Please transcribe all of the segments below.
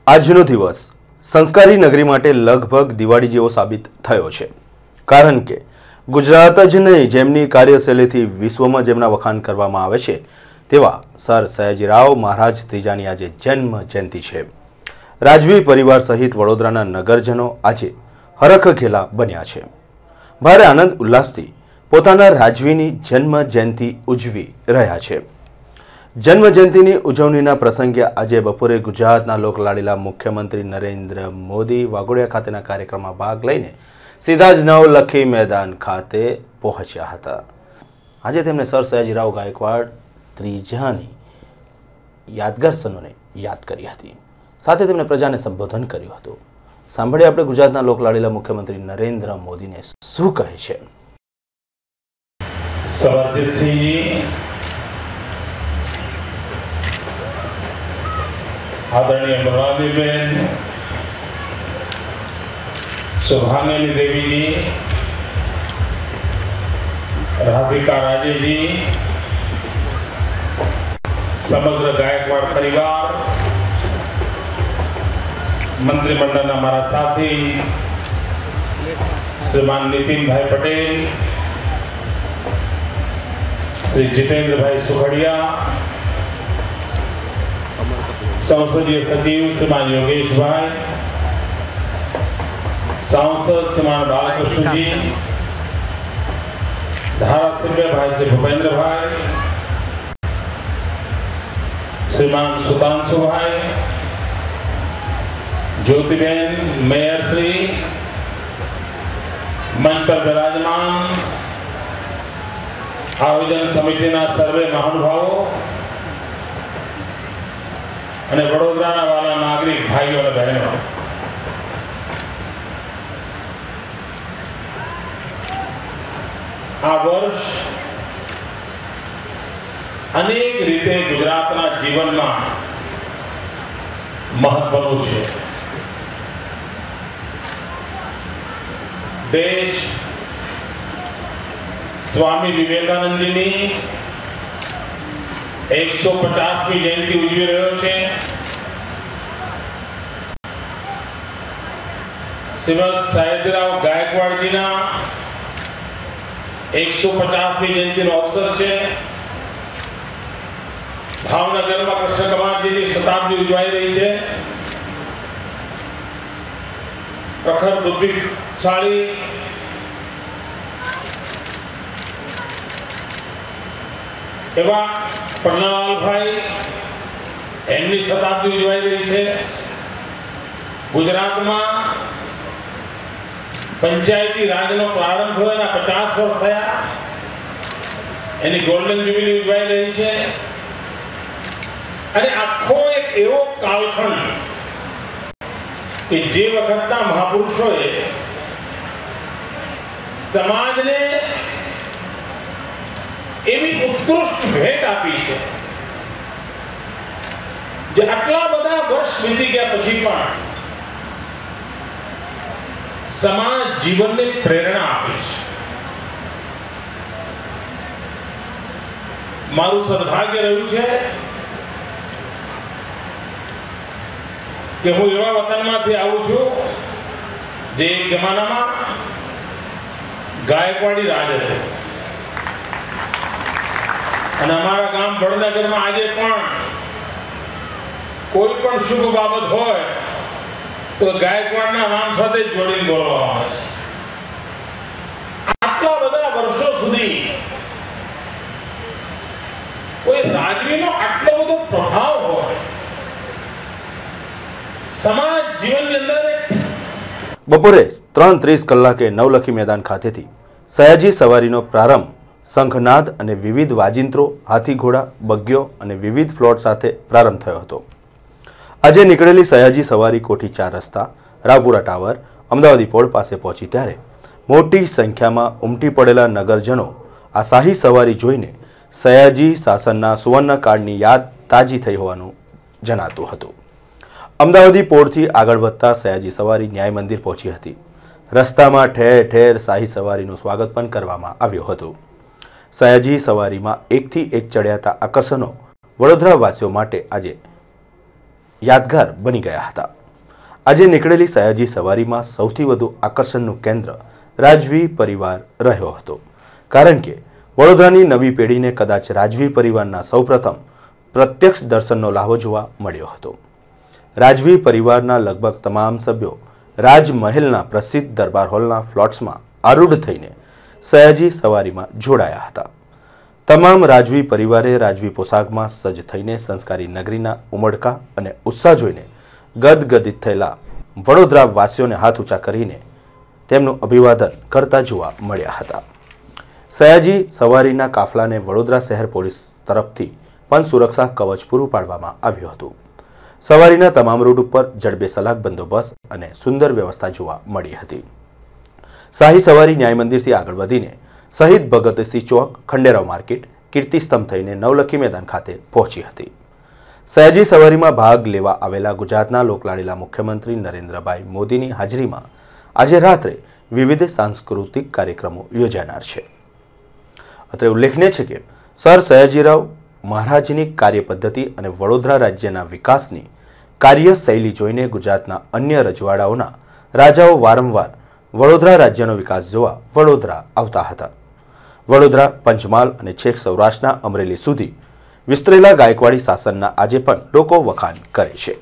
આજનો દિવસ સંસ્કારી નગરી માટે લગભગ દિવાળી જેવો સાબિત થયો છે, કારણ કે ગુજરાત જ નહીં, જેમની કાર્યશૈલીથી વિશ્વમાં જેમના વખાણ કરવામાં આવે છે તેવા સર સયાજીરાવ મહારાજ ત્રીજાની આજે જન્મ જયંતિ છે। રાજવી પરિવાર સહિત વડોદરાના નગરજનો આજે હરખઘેલા બન્યા છે। ભારે આનંદ ઉલ્લાસથી પોતાના રાજવીની જન્મ જયંતિ ઉજવી રહ્યા છે। જન્મ જયંતિની ઉજવણીના પ્રસંગે આજે બપોરે ગુજરાતના લોકલાડીલા મુખ્યમંત્રી નરેન્દ્ર મોદી વાઘોડિયા ખાતેના કાર્યક્રમમાં ભાગ લઈને સીધા જ નવલખી મેદાન ખાતે પહોંચ્યા હતા। આજે તેમણે સર સયાજીરાવ ગાયકવાડ ત્રીજાની યાદગાર ક્ષણોને યાદ કરી હતી, સાથે તેમણે પ્રજાને સંબોધન કર્યું હતું। સાંભળીએ આપણે ગુજરાતના લોકલાડીલા મુખ્યમંત્રી નરેન્દ્ર મોદીને શું કહે છે। સવારજીતસિંહજી, आदरणीय मृणालीबेन, सुभांगिनी देवी जी, राधिका राजे जी, समग्र गायकवाड़ परिवार, मंत्रिमंडल हमारा साथी श्रीमान नितिन भाई पटेल, श्री जितेंद्र भाई सुखड़िया, संसदीय सचिव श्रीमान योगेश भाई, सांसद श्रीमान बालकृष्ण जी, धारासभ्य भाई श्री भूपेंद्र भाई, श्रीमान सुतांशु भाई, ज्योतिबेन, मेयर श्री, मंच पर विराजमान आयोजन समिति सर्वे महानुभावों અને વડોદરાના વાલા નાગરિક ભાઈઓ અને બહેનો, આ વર્ષ અનેક રીતે ગુજરાતના જીવનમાં મહત્વનું છે। દેશ સ્વામી વિવેકાનંદજીની 150મી જયંતિ ઉજવી રહ્યો છે। શ્રીમદ સયાજીરાવ ગાયકવાડજીના 150મી જયંતિનો અવસર છે। ભાવનગરમાં કૃષ્ણ કુમારજીની શતાબ્દી ઉજવાઈ રહી છે। પ્રખર બુદ્ધિશાળી એવા પન્નાલાલભાઈ, એમની શતાબ્દી ઉજવાઈ રહી છે। ગુજરાતમાં પંચાયતી રાજનો પ્રારંભ થયો એના 50 વર્ષ થયા, એની ગોલ્ડન જ્યુબિલી ઉજવાઈ રહી છે। અને આખો એક એવો કાલખંડ કે જે વખતના મહાપુરુષોએ સમાજને એવી ઉત્કૃષ્ટ ભેટ આપી છે, જે આટલા બધા વર્ષ વીતી ગયા પછી પણ સમાજ જીવનને પ્રેરણા આપે છે। મારું સદભાગ્ય રહ્યું છે કે હું એવા વતનમાંથી આવું છું જે એક જમાનામાં ગાયકવાડી રાજ હતો, અને અમારા ગામ વડનગરમાં આજે પણ કોઈ પણ શુભ બાબત હોય તો ગાયકવાડના નામ સાથે જોડીને બોલવામાં આવે છે। આટલા બધા વર્ષો સુધી કોઈ રાજવીનો આટલો બધો પ્રભાવ હોય સમાજ જીવનની અંદર। બપોરે 3:30 કલાકે નવલખી મેદાન ખાતેથી સયાજી સવારીનો પ્રારંભ શંખનાદ અને વિવિધ વાજિંત્રો, હાથી ઘોડા, બગ્યો અને વિવિધ ફ્લોટ સાથે પ્રારંભ થયો હતો। આજે નીકળેલી સયાજી સવારી કોઠી 4 રસ્તા, રાવપુરા ટાવર, અમદાવાદી પોળ પાસે પહોંચી ત્યારે મોટી સંખ્યામાં ઉમટી પડેલા નગરજનો આ શાહી સવારી જોઈને સયાજી શાસનના સુવર્ણકાળની યાદ તાજી થઈ હોવાનું જણાતું હતું। અમદાવાદી પોળથી આગળ વધતા સયાજી સવારી ન્યાય મંદિર પહોંચી હતી। રસ્તામાં ઠેર ઠેર શાહી સવારીનું સ્વાગત પણ કરવામાં આવ્યું હતું। સયાજી સવારીમાં એકથી એક ચડિયાતા આકર્ષણો વડોદરાવાસીઓ માટે આજે યાદગાર બની ગયા હતા। આજે નીકળેલી સયાજી સવારીમાં સૌથી વધુ આકર્ષણનું કેન્દ્ર રાજવી પરિવાર રહ્યો હતો, કારણ કે વડોદરાની નવી પેઢીને કદાચ રાજવી પરિવારના સૌપ્રથમ પ્રત્યક્ષ દર્શનનો લાહવો જોવા મળ્યો હતો। રાજવી પરિવારના લગભગ તમામ સભ્યો રાજમહેલના પ્રસિદ્ધ દરબાર હોલના ફ્લોટ્સમાં આરૂઢ થઈને સયાજી સવારીમાં જોડાયા હતા। તમામ રાજવી પરિવારે રાજવી પોશાકમાં સજ્જ થઈને સંસ્કારી નગરીના ઉમળકા અને ઉત્સાહ જોઈને ગદગદિત થયેલા વડોદરા વાસીઓને હાથ ઊંચા કરીને તેમનું અભિવાદન કરતા જોવા મળ્યા હતા। સયાજી સવારીના કાફલાને વડોદરા શહેર પોલીસ તરફથી પણ સુરક્ષા કવચ પૂરું પાડવામાં આવ્યું હતું। સવારીના તમામ રૂટ ઉપર જડબેસલાક બંદોબસ્ત અને સુંદર વ્યવસ્થા જોવા મળી હતી। શાહી સવારી ન્યાય મંદિરથી આગળ વધીને શહીદ ભગતસિંહ ચોક, ખંડેરાવ માર્કેટ, કીર્તિસ્તંભ થઈને નવલખી મેદાન ખાતે પહોંચી હતી। સયાજી સવારીમાં ભાગ લેવા આવેલા ગુજરાતના લોકલાડીલા મુખ્યમંત્રી નરેન્દ્રભાઈ મોદીની હાજરીમાં આજે રાત્રે વિવિધ સાંસ્કૃતિક કાર્યક્રમો યોજાનાર છે। અત્રે ઉલ્લેખનીય છે કે સર સયાજીરાવ મહારાજની કાર્યપદ્ધતિ અને વડોદરા રાજ્યના વિકાસની કાર્યશૈલી જોઈને ગુજરાતના અન્ય રજવાડાઓના રાજાઓ વારંવાર વડોદરા રાજ્યનો વિકાસ જોવા વડોદરા આવતા હતા। વડોદરા, પંચમહાલ અને છેક સૌરાષ્ટ્રના અમરેલી સુધી વિસ્તરેલા ગાયકવાડી શાસનના આજે પણ લોકો વખાણ કરે છે,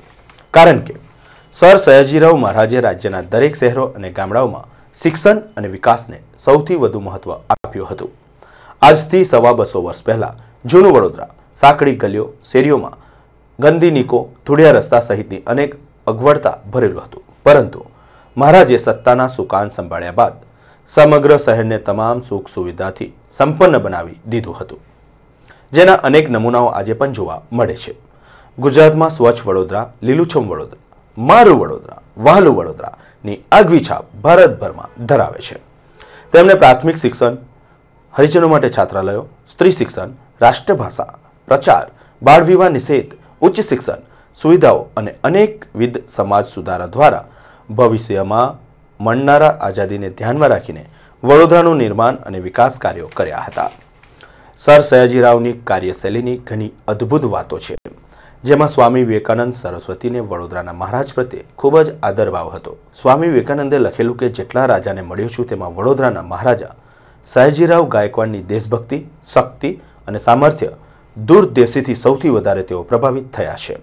કારણ કે સર સયાજીરાવ મહારાજે રાજ્યના દરેક શહેરો અને ગામડાઓમાં શિક્ષણ અને વિકાસને સૌથી વધુ મહત્વ આપ્યું હતું। આજથી 250 વર્ષ પહેલા જૂનું વડોદરા સાંકડી ગલીઓ, શેરીઓમાં ગંદી નીકો, ધૂળિયા રસ્તા સહિતની અનેક અગવડતા ભરેલું હતું, પરંતુ મહારાજે સત્તાના સુકાન સંભાળ્યા બાદ સમગ્ર શહેરને તમામ સુખ સુવિધાથી સંપન્ન બનાવી દીધું હતું, જેના અનેક નમૂનાઓ આજે પણ જોવા મળે છે। ગુજરાતમાં સ્વચ્છ વડોદરા, લીલુંછમ વડોદરા, મારું વડોદરા, વહાલું વડોદરાની આગવી છાપ ભારતભરમાં ધરાવે છે। તેમણે પ્રાથમિક શિક્ષણ, હરિજનો માટે છાત્રાલયો, સ્ત્રી શિક્ષણ, રાષ્ટ્રભાષા પ્રચાર, બાળ વિવાહ નિષેધ, ઉચ્ચ શિક્ષણ સુવિધાઓ અને અનેકવિધ સમાજ સુધારા દ્વારા ભવિષ્યમાં મળનારા આઝાદીને ધ્યાનમાં રાખીને વડોદરાનું નિર્માણ અને વિકાસ કાર્યો કર્યા હતા। સર સયાજીરાવની કાર્યશૈલીની ઘણી અદ્ભુત વાતો છે, જેમાં સ્વામી વિવેકાનંદ સરસ્વતીને વડોદરાના મહારાજ પ્રત્યે ખૂબ જ આદરભાવ હતો। સ્વામી વિવેકાનંદે લખેલું કે જેટલા રાજાને મળ્યો છું તેમાં વડોદરાના મહારાજા સયાજીરાવ ગાયકવાડની દેશભક્તિ, શક્તિ અને સામર્થ્ય દૂરદેશીથી સૌથી વધારે તેઓ પ્રભાવિત થયા છે।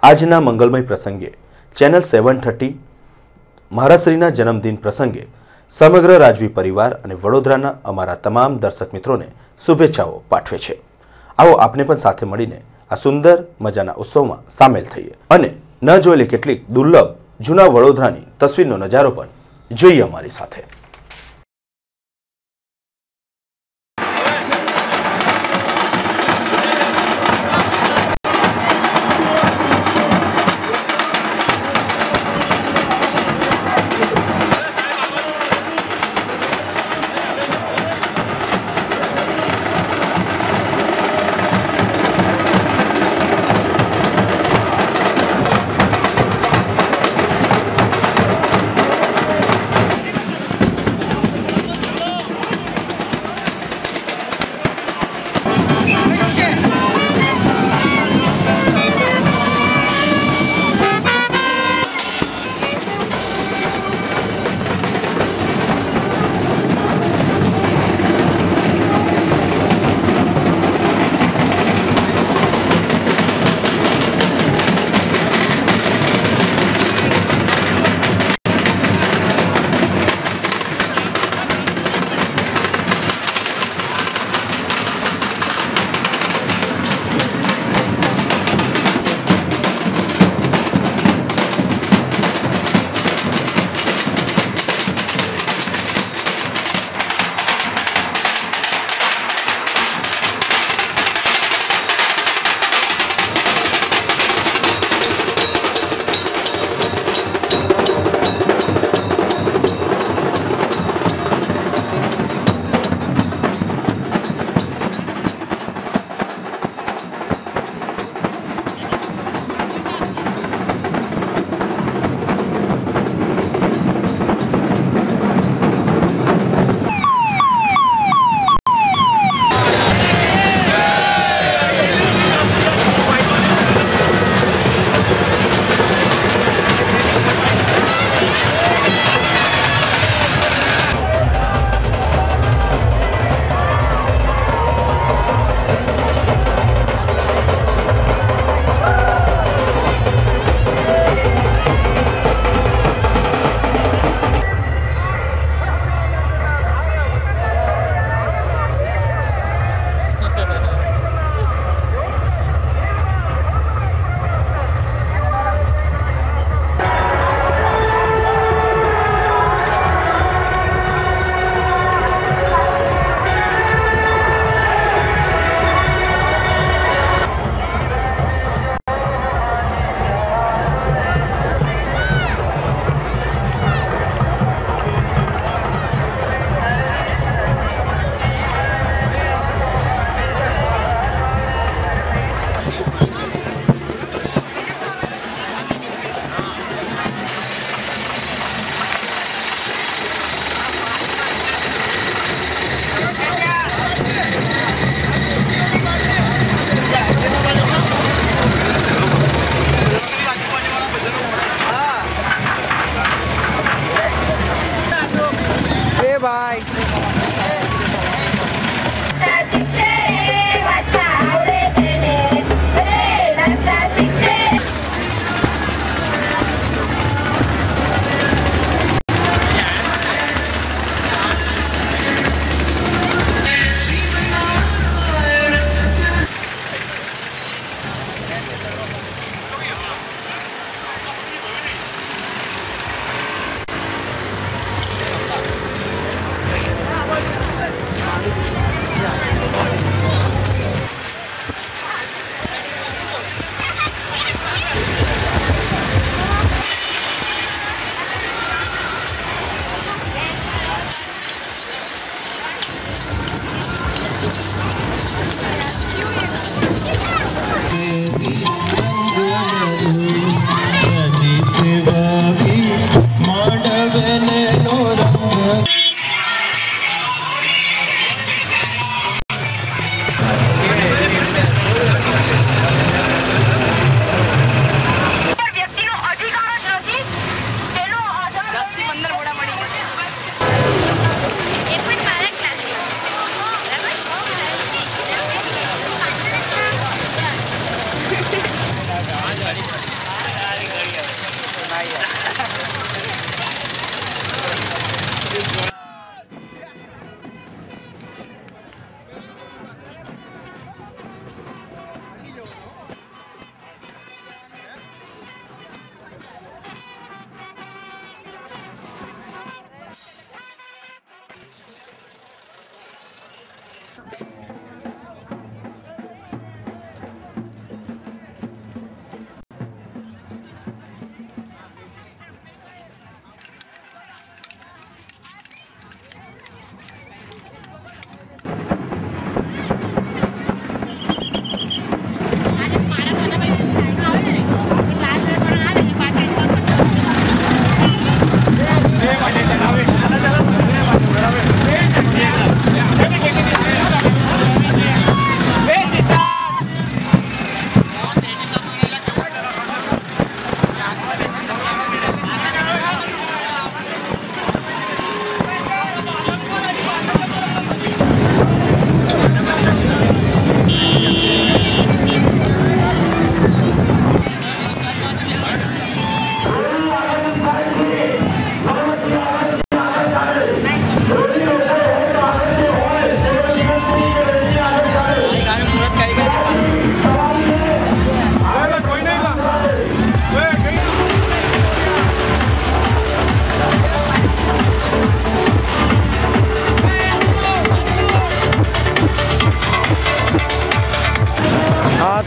આજના મંગલમય પ્રસંગે ચેનલ 730 મહારાજશ્રીના જન્મદિન પ્રસંગે સમગ્ર રાજવી પરિવાર અને વડોદરાના અમારા તમામ દર્શક મિત્રોને શુભેચ્છાઓ પાઠવે છે। આવો આપને પણ સાથે મળીને આ સુંદર મજાના ઉત્સવમાં સામેલ થઈએ અને ન જોયેલી કેટલીક દુર્લભ જૂના વડોદરાની તસવીરનો નજારો પણ જોઈએ અમારી સાથે।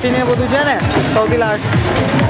એસી ને બધું છે ને સૌથી લાસ્ટ